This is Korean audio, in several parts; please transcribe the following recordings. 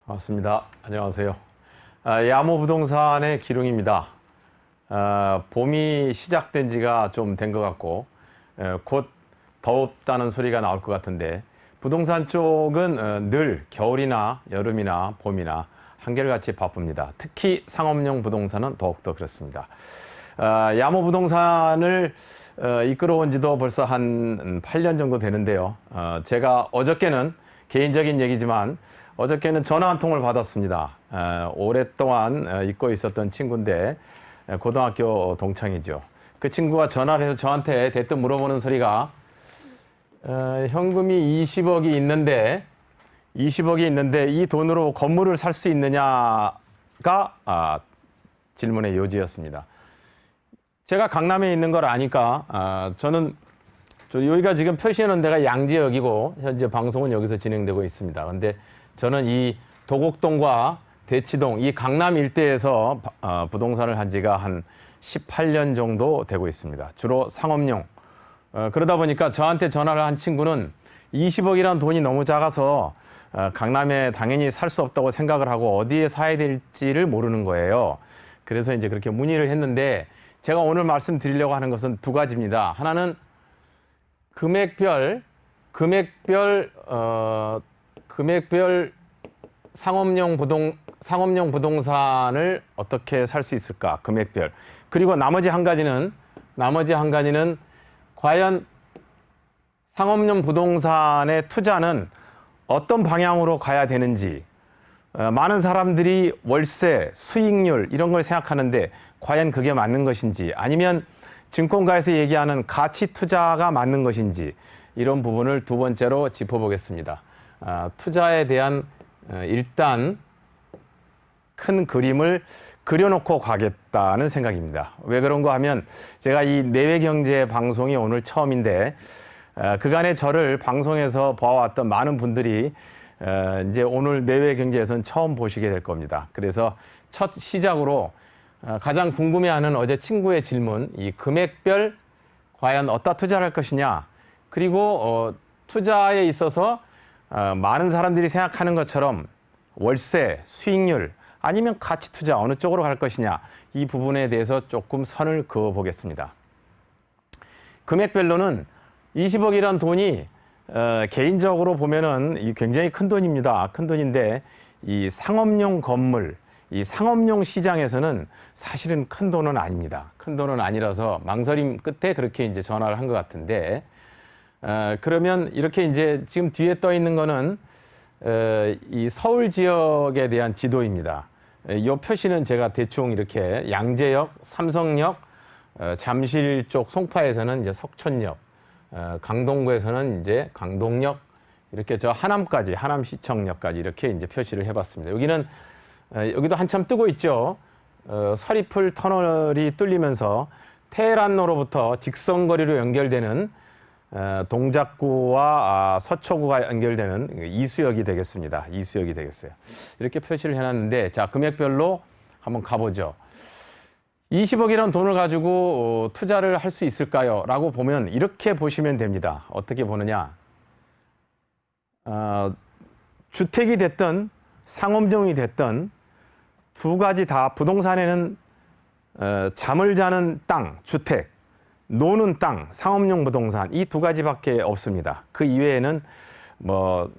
반갑습니다. 안녕하세요. 야모부동산의 기룡입니다. 봄이 시작된 지가 좀 된 것 같고 곧 더웁다는 소리가 나올 것 같은데 부동산 쪽은 늘 겨울이나 여름이나 봄이나 한결같이 바쁩니다. 특히 상업용 부동산은 더욱더 그렇습니다. 야모부동산을 이끌어온 지도 벌써 한 8년 정도 되는데요. 제가 어저께는 개인적인 얘기지만 어저께는 전화 한 통을 받았습니다. 오랫동안 잊고 있었던 친구인데 고등학교 동창이죠. 그 친구가 전화를 해서 저한테 대뜸 물어보는 소리가 현금이 20억이 있는데 이 돈으로 건물을 살 수 있느냐가 질문의 요지였습니다. 제가 강남에 있는 걸 아니까 저는 여기가 지금 표시해놓은 데가 양지역이고 현재 방송은 여기서 진행되고 있습니다. 근데 저는 이 도곡동과 대치동 이 강남 일대에서 부동산을 한 지가 한 18년 정도 되고 있습니다. 주로 상업용. 그러다 보니까 저한테 전화를 한 친구는 20억이라는 돈이 너무 작아서 강남에 당연히 살 수 없다고 생각을 하고 어디에 사야 될지를 모르는 거예요. 그래서 이제 그렇게 문의를 했는데 제가 오늘 말씀드리려고 하는 것은 두 가지입니다. 하나는 금액별 상업용 부동산을 어떻게 살 수 있을까? 금액별. 그리고 나머지 한 가지는 과연 상업용 부동산의 투자는 어떤 방향으로 가야 되는지, 많은 사람들이 월세, 수익률 이런 걸 생각하는데 과연 그게 맞는 것인지, 아니면 증권가에서 얘기하는 가치 투자가 맞는 것인지, 이런 부분을 두 번째로 짚어보겠습니다. 투자에 대한 일단 큰 그림을 그려놓고 가겠다는 생각입니다. 왜 그런가 하면 제가 이 내외경제 방송이 오늘 처음인데 그간의 저를 방송에서 봐왔던 많은 분들이 이제 오늘 내외경제에서는 처음 보시게 될 겁니다. 그래서 첫 시작으로 가장 궁금해하는 어제 친구의 질문, 이 금액별 과연 어디다 투자를 할 것이냐, 그리고 투자에 있어서 많은 사람들이 생각하는 것처럼 월세, 수익률 아니면 가치 투자 어느 쪽으로 갈 것이냐, 이 부분에 대해서 조금 선을 그어 보겠습니다. 금액별로는 20억이란 돈이 개인적으로 보면은 굉장히 큰 돈입니다. 큰 돈인데 이 상업용 건물, 이 상업용 시장에서는 사실은 큰 돈은 아닙니다. 큰 돈은 아니라서 망설임 끝에 그렇게 이제 전화를 한 것 같은데, 그러면 이렇게 이제 지금 뒤에 떠 있는 거는 이 서울 지역에 대한 지도입니다. 이 표시는 제가 대충 이렇게 양재역, 삼성역, 잠실 쪽 송파에서는 이제 석촌역, 강동구에서는 이제 강동역, 이렇게 저 하남까지, 하남시청역까지 이렇게 이제 표시를 해봤습니다. 여기도 한참 뜨고 있죠. 서리풀 터널이 뚫리면서 테헤란로부터 직선거리로 연결되는 동작구와 서초구가 연결되는 이수역이 되겠습니다. 이수역이 되겠어요. 이렇게 표시를 해놨는데, 자, 금액별로 한번 가보죠. 20억이라는 돈을 가지고 투자를 할 수 있을까요? 라고 보면 이렇게 보시면 됩니다. 어떻게 보느냐. 주택이 됐든 상업용이 됐든 두 가지 다 부동산에는 잠을 자는 땅, 주택, 노는 땅, 상업용 부동산 이 두 가지밖에 없습니다. 그 이외에는 뭐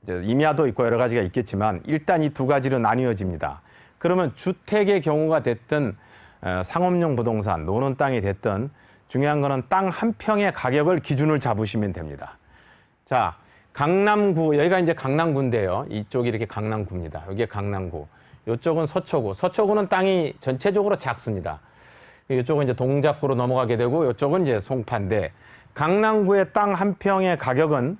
이제 임야도 있고 여러 가지가 있겠지만 일단 이 두 가지로 나뉘어집니다. 그러면 주택의 경우가 됐든 상업용 부동산, 노는 땅이 됐든 중요한 거는 땅 한 평의 가격을 기준을 잡으시면 됩니다. 자, 강남구, 여기가 이제 강남구인데요. 이쪽이 이렇게 강남구입니다. 여기가 강남구. 이쪽은 서초구. 서초구는 땅이 전체적으로 작습니다. 이쪽은 이제 동작구로 넘어가게 되고 이쪽은 이제 송파인데, 강남구의 땅 한 평의 가격은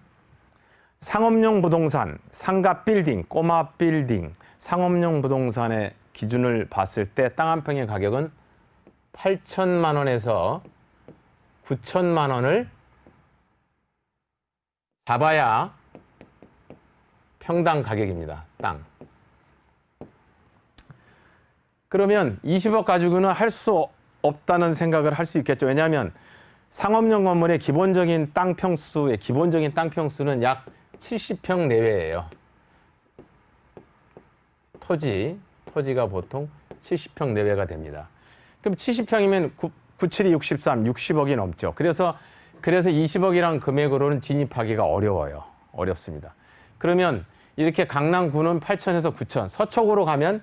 상업용 부동산, 상가 빌딩, 꼬마 빌딩, 상업용 부동산의 기준을 봤을 때 땅 한 평의 가격은 8천만 원에서 9천만 원을 잡아야 평당 가격입니다. 땅. 그러면 20억 가지고는 할 수 없다는 생각을 할 수 있겠죠. 왜냐하면 상업용 건물의 기본적인 땅 평수는 약 70평 내외예요. 토지가 보통 70평 내외가 됩니다. 그럼 70평이면 97이 63, 60억이 넘죠. 그래서 20억이란 금액으로는 진입하기가 어렵습니다. 그러면 이렇게 강남구는 8천에서 9천, 서초구로 가면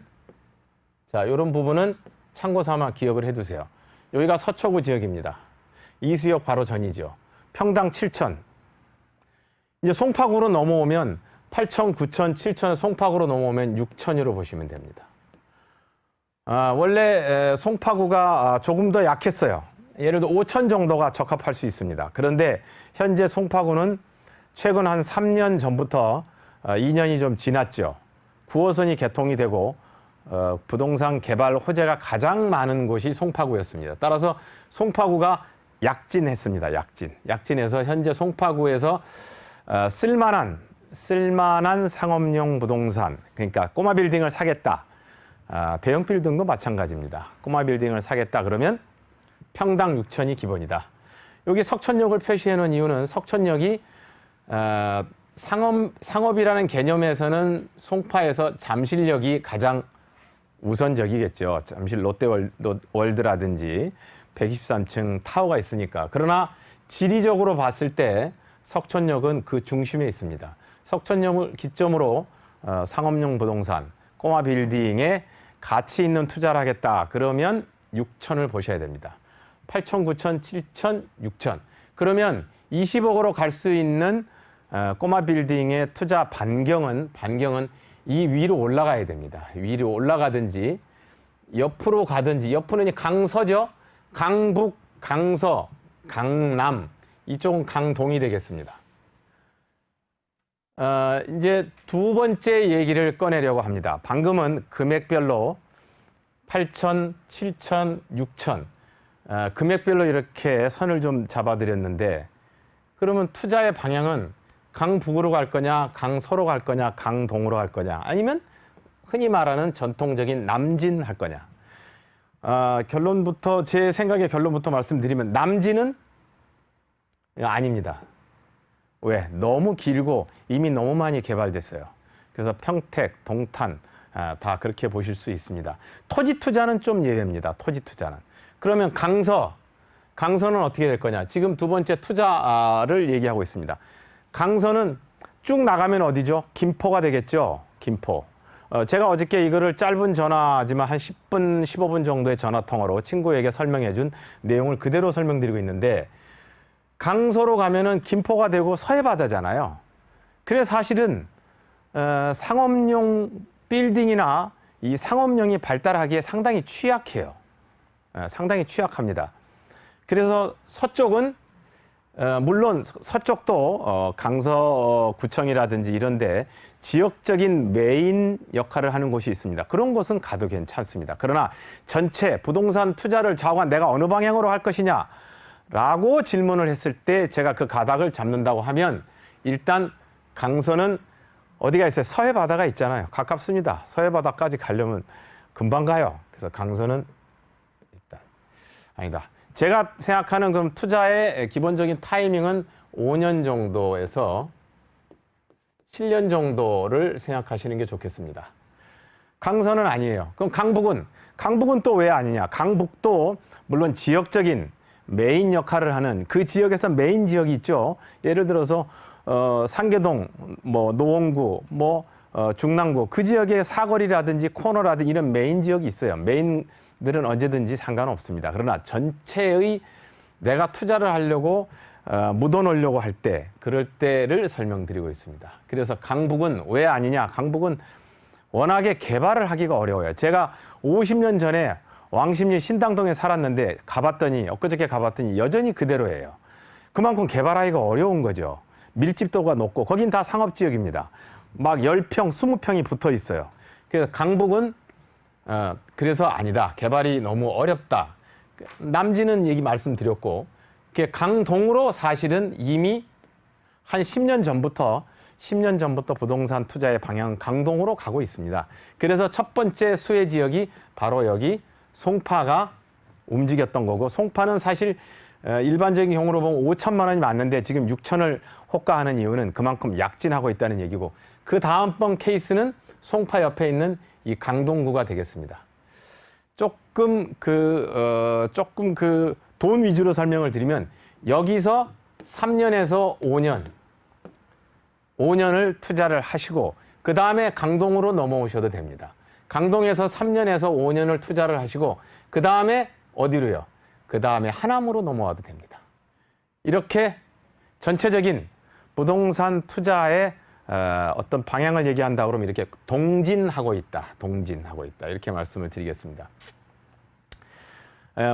자, 이런 부분은 참고 삼아 기억을 해두세요. 여기가 서초구 지역입니다. 이수역 바로 전이죠. 평당 7천. 이제 송파구로 넘어오면 8천, 9천, 7천, 송파구로 넘어오면 6천으로 보시면 됩니다. 원래 송파구가 조금 더 약했어요. 예를 들어 5천 정도가 적합할 수 있습니다. 그런데 현재 송파구는 최근 한 3년 전부터 2년이 좀 지났죠. 9호선이 개통이 되고 부동산 개발 호재가 가장 많은 곳이 송파구였습니다. 따라서 송파구가 약진했습니다. 약진해서 현재 송파구에서 쓸만한 상업용 부동산, 그러니까 꼬마 빌딩을 사겠다. 대형 빌딩도 마찬가지입니다. 꼬마 빌딩을 사겠다 그러면 평당 6천이 기본이다. 여기 석천역을 표시해 놓은 이유는 석천역이 상업이라는 개념에서는 송파에서 잠실역이 가장 우선적이겠죠. 잠실 롯데월드라든지 123층 타워가 있으니까. 그러나 지리적으로 봤을 때 석천역은 그 중심에 있습니다. 석천역을 기점으로 상업용 부동산, 꼬마 빌딩에 가치 있는 투자를 하겠다. 그러면 6천을 보셔야 됩니다. 8천, 9천, 7천, 6천. 그러면 20억으로 갈 수 있는 꼬마 빌딩의 투자 반경은 이 위로 올라가야 됩니다. 위로 올라가든지 옆으로 가든지, 옆으로는 강서죠. 강북, 강서, 강남 이쪽은 강동이 되겠습니다. 이제 두 번째 얘기를 꺼내려고 합니다. 방금은 금액별로 8천, 7천, 6천 금액별로 이렇게 선을 좀 잡아드렸는데 그러면 투자의 방향은 강북으로 갈 거냐, 강서로 갈 거냐, 강동으로 갈 거냐, 아니면 흔히 말하는 전통적인 남진 할 거냐. 결론부터 제 생각의 결론부터 말씀드리면 남진은 아닙니다. 왜? 너무 길고 이미 너무 많이 개발됐어요. 그래서 평택, 동탄 다 그렇게 보실 수 있습니다. 토지 투자는 좀 예외입니다. 토지 투자는. 그러면 강서는 어떻게 될 거냐? 지금 두 번째 투자를 얘기하고 있습니다. 강서는 쭉 나가면 어디죠? 김포가 되겠죠. 김포. 제가 어저께 이거를 짧은 전화지만 한 10분, 15분 정도의 전화 통화로 친구에게 설명해 준 내용을 그대로 설명드리고 있는데 강서로 가면은 김포가 되고 서해바다잖아요. 그래서 사실은 상업용 빌딩이나 이 상업용이 발달하기에 상당히 취약해요. 상당히 취약합니다. 그래서 서쪽은 물론 서쪽도 강서구청이라든지 이런데 지역적인 메인 역할을 하는 곳이 있습니다. 그런 곳은 가도 괜찮습니다. 그러나 전체 부동산 투자를 좌우한 내가 어느 방향으로 할 것이냐 라고 질문을 했을 때 제가 그 가닥을 잡는다고 하면 일단 강서는 어디가 있어요? 서해바다가 있잖아요. 가깝습니다. 서해바다까지 가려면 금방 가요. 그래서 강서는 일단 아니다. 제가 생각하는 그럼 투자의 기본적인 타이밍은 5년 정도에서 7년 정도를 생각하시는 게 좋겠습니다. 강서는 아니에요. 그럼 강북은 또 왜 아니냐? 강북도 물론 지역적인 메인 역할을 하는 그 지역에서 메인 지역이 있죠. 예를 들어서 상계동, 노원구, 중랑구 그 지역의 사거리라든지 코너라든지 이런 메인 지역이 있어요. 메인들은 언제든지 상관없습니다. 그러나 전체의 내가 투자를 하려고 묻어놓으려고 할 때 그럴 때를 설명드리고 있습니다. 그래서 강북은 왜 아니냐? 강북은 워낙에 개발을 하기가 어려워요. 제가 50년 전에 왕십리 신당동에 살았는데 엊그저께 가봤더니 여전히 그대로예요. 그만큼 개발하기가 어려운 거죠. 밀집도가 높고 거긴 다 상업지역입니다. 막 10평, 20평이 붙어 있어요. 그래서 강북은 그래서 아니다. 개발이 너무 어렵다. 남진은 얘기 말씀드렸고 강동으로 사실은 이미 한 10년 전부터 부동산 투자의 방향은 강동으로 가고 있습니다. 그래서 첫 번째 수혜 지역이 바로 여기 송파가 움직였던 거고 송파는 사실 일반적인 경우로 보면 5천만 원이 맞는데 지금 6천을 호가하는 이유는 그만큼 약진하고 있다는 얘기고 그 다음번 케이스는 송파 옆에 있는 이 강동구가 되겠습니다. 조금 돈 위주로 설명을 드리면 여기서 3년에서 5년을 투자를 하시고 그 다음에 강동으로 넘어오셔도 됩니다. 강동에서 3년에서 5년을 투자를 하시고 그 다음에 어디로요? 그 다음에 하남으로 넘어와도 됩니다. 이렇게 전체적인 부동산 투자의 어떤 방향을 얘기한다 그러면 이렇게 동진하고 있다 이렇게 말씀을 드리겠습니다.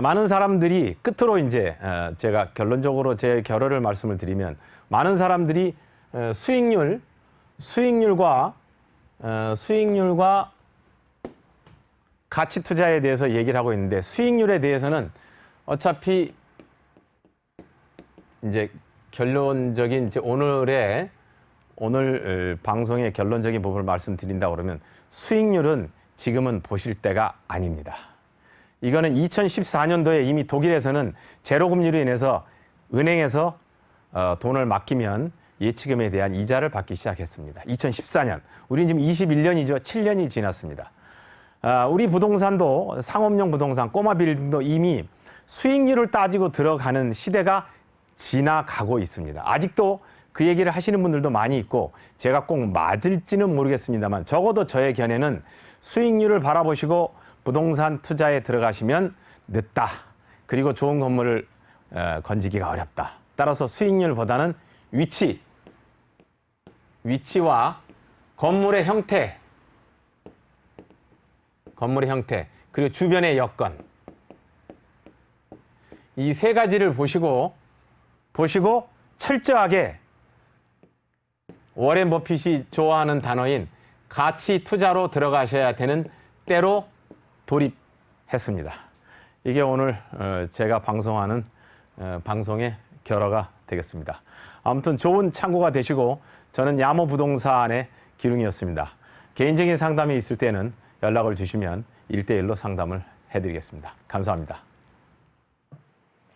많은 사람들이 끝으로 이제 제가 결론적으로 제 결론을 말씀을 드리면 많은 사람들이 수익률과 가치 투자에 대해서 얘기를 하고 있는데 수익률에 대해서는 어차피 이제 결론적인 이제 오늘 방송의 결론적인 부분을 말씀드린다 그러면 수익률은 지금은 보실 때가 아닙니다. 이거는 2014년도에 이미 독일에서는 제로금리로 인해서 은행에서 돈을 맡기면 예치금에 대한 이자를 받기 시작했습니다. 2014년. 우리는 지금 21년이죠. 7년이 지났습니다. 우리 부동산도 상업용 부동산, 꼬마 빌딩도 이미 수익률을 따지고 들어가는 시대가 지나가고 있습니다. 아직도 그 얘기를 하시는 분들도 많이 있고 제가 꼭 맞을지는 모르겠습니다만 적어도 저의 견해는 수익률을 바라보시고 부동산 투자에 들어가시면 늦다. 그리고 좋은 건물을 건지기가 어렵다. 따라서 수익률보다는 위치와 건물의 형태, 그리고 주변의 여건 이 세 가지를 보시고 철저하게 워렌 버핏이 좋아하는 단어인 가치 투자로 들어가셔야 되는 때로 돌입했습니다. 이게 오늘 제가 방송하는 방송의 결과가 되겠습니다. 아무튼 좋은 참고가 되시고 저는 야모 부동산의 기룡이었습니다. 개인적인 상담이 있을 때는 연락을 주시면 1대1로 상담을 해드리겠습니다. 감사합니다.